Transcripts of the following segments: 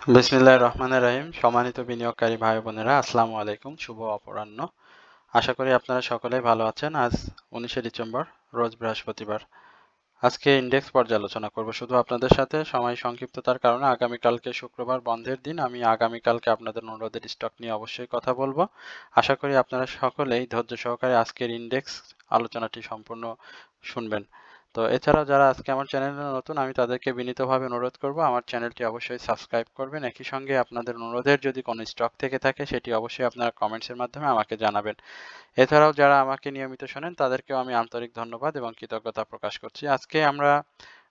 বিসমিল্লাহির রহমানির রহিম। সম্মানিত বিনিয়োগকারী ভাই বোনেরা, আসসালামু আলাইকুম। শুভ অপরাহ্ন। আশা করি আপনারা সকলেই ভালো আছেন। আজ 19শে ডিসেম্বর, রোজ বৃহস্পতিবার। আজকে ইন্ডেক্স পর্যালোচনা করব শুধু আপনাদের সাথে। সময় সংক্ষিপ্ততার কারণে আগামীকালকে শুক্রবার বন্ধের দিন আমি আগামীকালকে আপনাদের অনুরোধের স্টক নিয়ে অবশ্যই কথা বলবো। আশা করি আপনারা সকলেই ধৈর্য সহকারে আজকের ইন্ডেক্স আলোচনাটি সম্পূর্ণ শুনবেন। তো এছাড়াও যারা আজকে আমার চ্যানেলে নতুন, আমি তাদেরকে বিনীতভাবে অনুরোধ করব আমার চ্যানেলটি অবশ্যই সাবস্ক্রাইব করবেন। একই সঙ্গে আপনাদের অনুরোধের যদি কোনো স্টক থেকে থাকে সেটি অবশ্যই আপনারা কমেন্টসের মাধ্যমে আমাকে জানাবেন। এছাড়াও যারা আমাকে নিয়মিত শোনেন তাদেরকেও আমি আন্তরিক ধন্যবাদ এবং কৃতজ্ঞতা প্রকাশ করছি। আজকে আমরা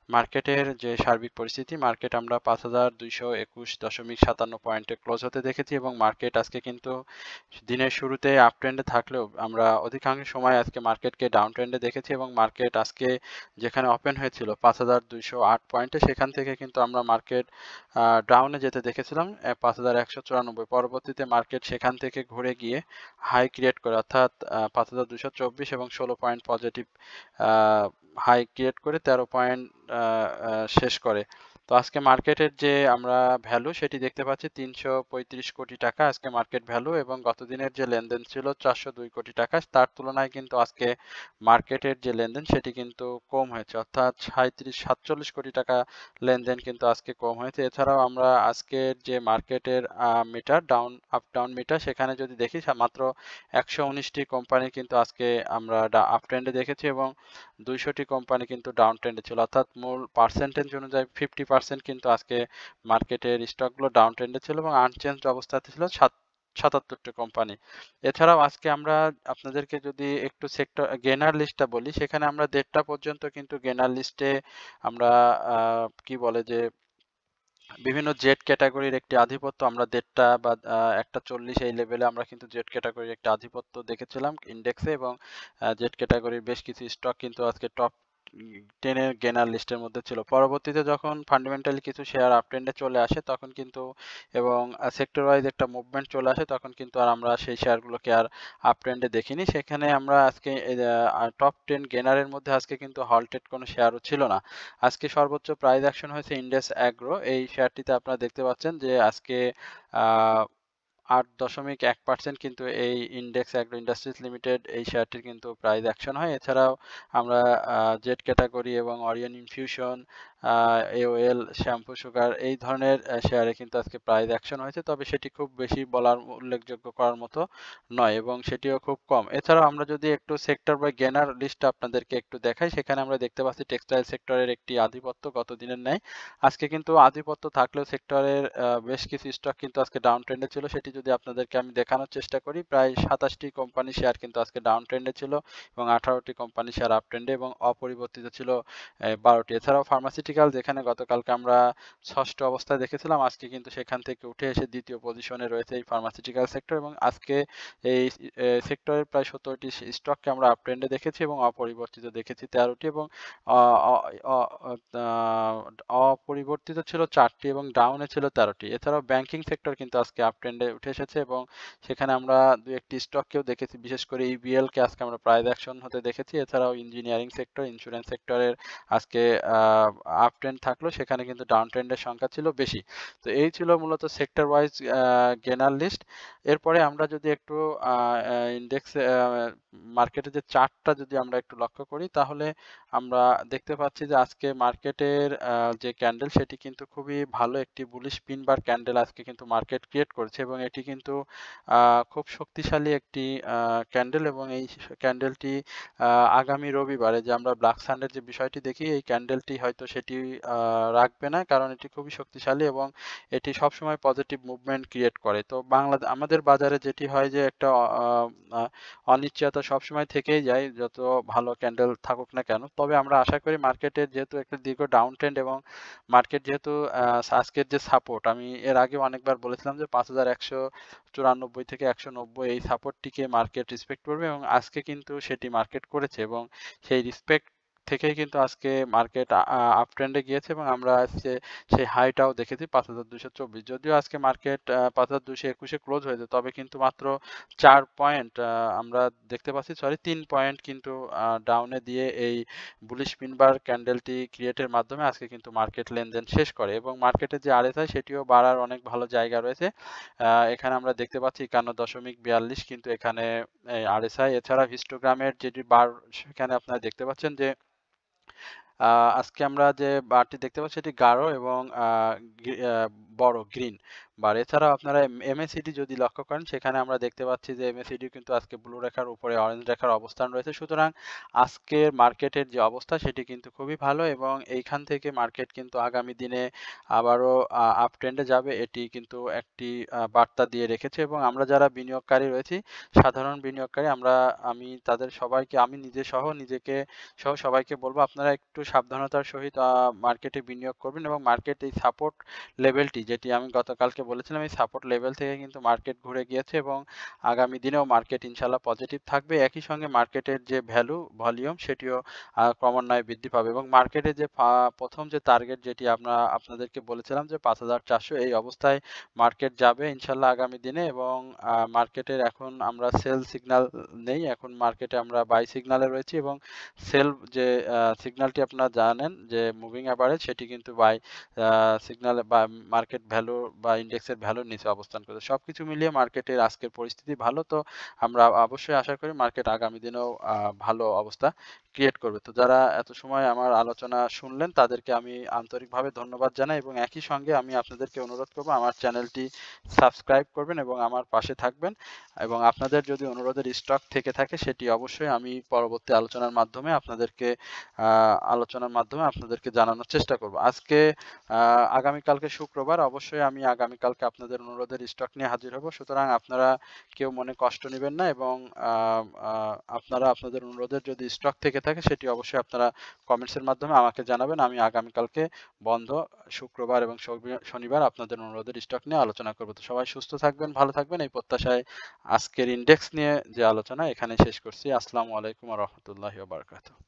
মার্কেটের যে সার্বিক পরিস্থিতি, মার্কেট আমরা ৫,২২১.৫৭ পয়েন্টে ক্লোজ হতে দেখেছি এবং মার্কেট আজকে কিন্তু দিনের শুরুতে আপ ট্রেন্ডে থাকলেও আমরা অধিকাংশ সময় আজকে মার্কেটকে ডাউন ট্রেন্ডে দেখেছি এবং মার্কেট আজকে যেখানে ওপেন হয়েছিল ৫,২০৮ পয়েন্টে, সেখান থেকে কিন্তু আমরা মার্কেট ডাউনে যেতে দেখেছিলাম ৫,১৯৪। পরবর্তীতে মার্কেট সেখান থেকে ঘুরে গিয়ে হাই ক্রিয়েট করে, অর্থাৎ ৫,২২৪ এবং ১৬ পয়েন্ট পজিটিভ হাই ক্রিয়েট করে ১৩ পয়েন্ট শেষ করে। তো আজকে মার্কেটের যে আমরা ভ্যালু সেটি দেখতে পাচ্ছি ৩৩৫ কোটি টাকা আজকে মার্কেট ভ্যালু, এবং গত দিনের যে লেনদেন ছিল ৪০২ কোটি টাকা, তার তুলনায় কিন্তু আজকে মার্কেটের যে লেনদেন সেটি কিন্তু কম হয়েছে, অর্থাৎ ৪৭ কোটি টাকা লেনদেন কিন্তু আজকে কম হয়েছে। এছাড়াও আমরা আজকের যে মার্কেটের meter down up down meter, সেখানে যদি দেখি মাত্র ১১৯টি কোম্পানি কিন্তু আজকে আমরা আপ ট্রেন্ডে দেখেছি এবং ২০০টি কোম্পানি কিন্তু ডাউন ট্রেন্ডে ছিল, অর্থাৎ মূল পার্সেন্টেজ অনুযায়ী 50% কিন্তু আজকে মার্কেটের স্টকগুলো ডাউন ট্রেন্ডে ছিল এবং আনচেঞ্জড অবস্থাতে ছিল ৭৭টি কোম্পানি। এছাড়াও আজকে আমরা আপনাদেরকে যদি একটু সেক্টর গেনার লিস্টটা বলি, সেখানে আমরা ১:৩০ পর্যন্ত কিন্তু গেনার লিস্টে আমরা কি বলে যে বিভিন্ন জেড ক্যাটাগরির একটি আধিপত্য আমরা ১:৩০ বা ১:৪০ এই লেভেলে আমরা কিন্তু জেড ক্যাটাগরির একটা আধিপত্য দেখেছিলাম ইন্ডেক্সে, এবং জেড ক্যাটাগরির বেশ কিছু স্টক কিন্তু আজকে টপ 10 এর গেনার লিস্টের মধ্যে ছিল। পরবর্তীতে যখন ফান্ডামেন্টালি কিছু শেয়ার আপ ট্রেন্ডে চলে আসে তখন কিন্তু, এবং সেক্টর ওয়াইজ একটা মুভমেন্ট চলে আসে, তখন কিন্তু আর আমরা সেই শেয়ারগুলোকে আর আপ ট্রেন্ডে দেখিনি। সেখানে আমরা আজকে টপ 10 গেনারের মধ্যে আজকে কিন্তু হল্টেড কোনো শেয়ারও ছিল না। আজকে সর্বোচ্চ প্রাইস অ্যাকশন হয়েছে ইন্ডেক্স অ্যাগ্রো। এই শেয়ারটিতে আপনারা দেখতে পাচ্ছেন যে আজকে আ ৮.১% কিন্তু এই ইন্ডেক্স অ্যাগ্রো ইন্ডাস্ট্রিজ লিমিটেড এই শেয়ারটির কিন্তু প্রাইস অ্যাকশন হয়। এছাড়াও আমরা জেড ক্যাটাগরি এবং Orion infusion, AOL, shampoo sugar এই ধরনের শেয়ারে কিন্তু আজকে প্রাইস অ্যাকশন হয়েছে। তবে সেটি খুব বেশি বলার উল্লেখযোগ্য করার মতো নয় এবং সেটিও খুব কম। এছাড়াও আমরা যদি একটু সেক্টর বাই গেনার লিস্টটা আপনাদেরকে একটু দেখাই, সেখানে আমরা দেখতে পাচ্ছি টেক্সটাইল সেক্টরের একটি আধিপত্য গত দিনের ন্যায়। আজকে কিন্তু আধিপত্য থাকলেও সেক্টরের বেশ কিছু স্টক কিন্তু আজকে ডাউন ট্রেন্ডে ছিল। সেটি যদি আপনাদেরকে আমি দেখানোর চেষ্টা করি, প্রায় ২৭টি কোম্পানি শেয়ার কিন্তু আজকে ডাউন ট্রেন্ডে ছিল এবং 18টি কোম্পানি শেয়ার আপ ট্রেন্ডে এবং অপরিবর্তিত ছিল ১২টি। এছাড়াও ফার্মাসিউটিক্যাল, যেখানে গতকালকে আমরা ষষ্ঠ অবস্থায় দেখেছিলাম, আজকে কিন্তু সেখান থেকে উঠে এসে দ্বিতীয় পজিশনে রয়েছে এই ফার্মাসিউটিক্যাল সেক্টর, এবং আজকে এই সেক্টরের প্রায় ১৭টি স্টককে আমরা আপ ট্রেন্ডে দেখেছি এবং অপরিবর্তিত দেখেছি 13টি, এবং অ অ অ আ অপরিবর্তিত ছিল 4টি এবং ডাউনে ছিল 13টি। এছাড়াও ব্যাংকিং সেক্টর কিন্তু আজকে আপ ট্রেন্ডে উঠে এসেছে এবং সেখানে আমরা ২-১টি স্টককেও দেখেছি, বিশেষ করে ইবিএল কে আজকে আমরা প্রাইস অ্যাকশন হতে দেখেছি। এছাড়াও ইঞ্জিনিয়ারিং সেক্টর, ইন্স্যুরেন্স সেক্টরের আজকে আপ ট্রেন্ড থাকলেও সেখানে কিন্তু ডাউন ট্রেন্ডের সংখ্যা ছিল বেশি। তো এই ছিল মূলত সেক্টর ওয়াইজ গেনার লিস্ট। এরপরে আমরা যদি একটু আ আ ইন্ডেক্স মার্কেটের যে চার্টটা যদি আমরা একটু লক্ষ্য করি, তাহলে আমরা দেখতে পাচ্ছি যে আজকে মার্কেটের যে ক্যান্ডেল সেটি কিন্তু খুবই ভালো একটি বুলিশ পিন বার ক্যান্ডেল আজকে কিন্তু মার্কেট ক্রিয়েট করেছে এবং এটি কিন্তু খুব শক্তিশালী একটি ক্যান্ডেল, এবং এই ক্যান্ডেলটি আগামী রবিবারে যে আমরা ব্ল্যাক সানডের যে বিষয়টি দেখি, এই ক্যান্ডেলটি হয়তো সেটি রাখবে না, কারণ এটি খুবই শক্তিশালী এবং এটি সবসময় পজিটিভ মুভমেন্ট ক্রিয়েট করে। তো আমাদের বাজারে যেটি হয় যে একটা আ অনিশ্চয়তা সবসময় থেকেই যায় যত ভালো ক্যান্ডেল থাকুক না কেন। তবে আমরা আশা করি মার্কেটের যেহেতু একটা দীর্ঘ ডাউন ট্রেন্ড এবং মার্কেট যেহেতু আজকের যে সাপোর্ট, আমি এর আগেও অনেকবার বলেছিলাম যে ৫,১৯৪ থেকে ১৯০ এই সাপোর্টটিকে মার্কেট রেসপেক্ট করবে এবং আজকে কিন্তু সেটি মার্কেট করেছে এবং সেই রেসপেক্ট থেকেই কিন্তু আজকে মার্কেট আপ ট্রেন্ডে গিয়েছে এবং আমরা আজকে সেই হাইটাও দেখেছি ৫,২২৪। যদিও আজকে মার্কেট ৫,২২১ এ ক্লোজ হয়েছে, তবে কিন্তু মাত্র ৪ পয়েন্ট আমরা দেখতে পাচ্ছি, সরি ৩ পয়েন্ট কিন্তু ডাউনে দিয়ে এই বুলিশ পিন বার ক্যান্ডেলটি ক্রিয়েটের মাধ্যমে আজকে কিন্তু মার্কেট লেনদেন শেষ করে এবং মার্কেটের যে আরএসআই সেটিও বাড়ার অনেক ভালো জায়গা রয়েছে। এখানে আমরা দেখতে পাচ্ছি ৫১.৪২ কিন্তু এখানে আরএসআই, এছাড়া হিস্টোগ্রামের যেটি বার সেখানে আপনারা দেখতে পাচ্ছেন যে আ আজকে আমরা যে বারটি দেখতে পাচ্ছি এটি গাঢ় এবং বড় গ্রিন বার। এছাড়াও আপনারা MACD যদি লক্ষ্য করেন সেখানে আমরা দেখতে পাচ্ছি যে MACD কিন্তু আজকে ব্লু রেখার উপরে অরেঞ্জ রেখার অবস্থান রয়েছে। সুতরাং আজকের মার্কেটের যে অবস্থা সেটি কিন্তু খুবই ভালো এবং এইখান থেকে মার্কেট কিন্তু আগামী দিনে আবারও আপ ট্রেন্ডে যাবে, এটি কিন্তু একটি বার্তা দিয়ে রেখেছে এবং আমরা যারা বিনিয়োগকারী রয়েছি, সাধারণ বিনিয়োগকারী আমি তাদের সবাইকে, আমি নিজে সহ নিজেকে সহ সবাইকে বলব আপনারা একটু সাবধানতার সহিত মার্কেটে বিনিয়োগ করবেন এবং মার্কেট এই সাপোর্ট লেভেলটি, যেটি আমি গতকালকে বলেছিলাম, এই সাপোর্ট লেভেল থেকে কিন্তু মার্কেট ঘুরে গিয়েছে এবং আগামী দিনেও মার্কেট ইনশাল্লাহ পজিটিভ থাকবে। একই সঙ্গে মার্কেটের যে ভলিউম সেটিও ক্রমান্বয়ে বৃদ্ধি পাবে এবং মার্কেটের যে প্রথম যে টার্গেট যেটি আপনাদেরকে বলেছিলাম যে ৫,৪০০, এই অবস্থায় মার্কেট যাবে ইনশাল্লাহ আগামী দিনে এবং মার্কেটের এখন আমরা সেল সিগন্যাল নেই, এখন মার্কেটে আমরা বাই সিগন্যালে রয়েছি এবং সেল যে সিগন্যালটি আপনারা জানেন যে মুভিং অ্যাভারেজ, সেটি কিন্তু বাই সিগন্যাল বা মার্কেট ভ্যালু বা ইন্ডেক্সের ভ্যালুর নিচে অবস্থান করে। সবকিছু মিলিয়ে মার্কেটের আজকের পরিস্থিতি ভালো। তো আমরা অবশ্যই আশা করি মার্কেট আগামী দিনেও ভালো অবস্থা ক্রিয়েট করবে। তো যারা এত সময় আমার আলোচনা শুনলেন তাদেরকে আমি আন্তরিকভাবে ধন্যবাদ জানাই এবং একই সঙ্গে আমি আপনাদেরকে অনুরোধ করব আমার চ্যানেলটি সাবস্ক্রাইব করবেন এবং আমার পাশে থাকবেন এবং আপনাদের যদি অনুরোধের স্টক থেকে থাকে সেটি অবশ্যই আমি পরবর্তী আলোচনার মাধ্যমে আপনাদেরকে জানানোর চেষ্টা করব। আজকে আগামীকালকে শুক্রবার, অবশ্যই আমি আগামীকালকে আপনাদের অনুরোধের স্টক নিয়ে হাজির হব। সুতরাং আপনারা কেউ মনে কষ্ট নেবেন না এবং আপনারা আপনাদের অনুরোধের যদি স্টক থেকে থাকে সেটি অবশ্যই আপনারা কমেন্টসের মাধ্যমে আমাকে জানাবেন। আমি আগামীকালকে বন্ধ শুক্রবার এবং শনিবার আপনাদের অনুরোধের স্টক নিয়ে আলোচনা করব। তো সবাই সুস্থ থাকবেন, ভালো থাকবেন, এই প্রত্যাশায় আজকের ইন্ডেক্স নিয়ে যে আলোচনা এখানে শেষ করছি। আসসালামু আলাইকুম ওয়া রাহমাতুল্লাহি ওয়া বারাকাতুহু।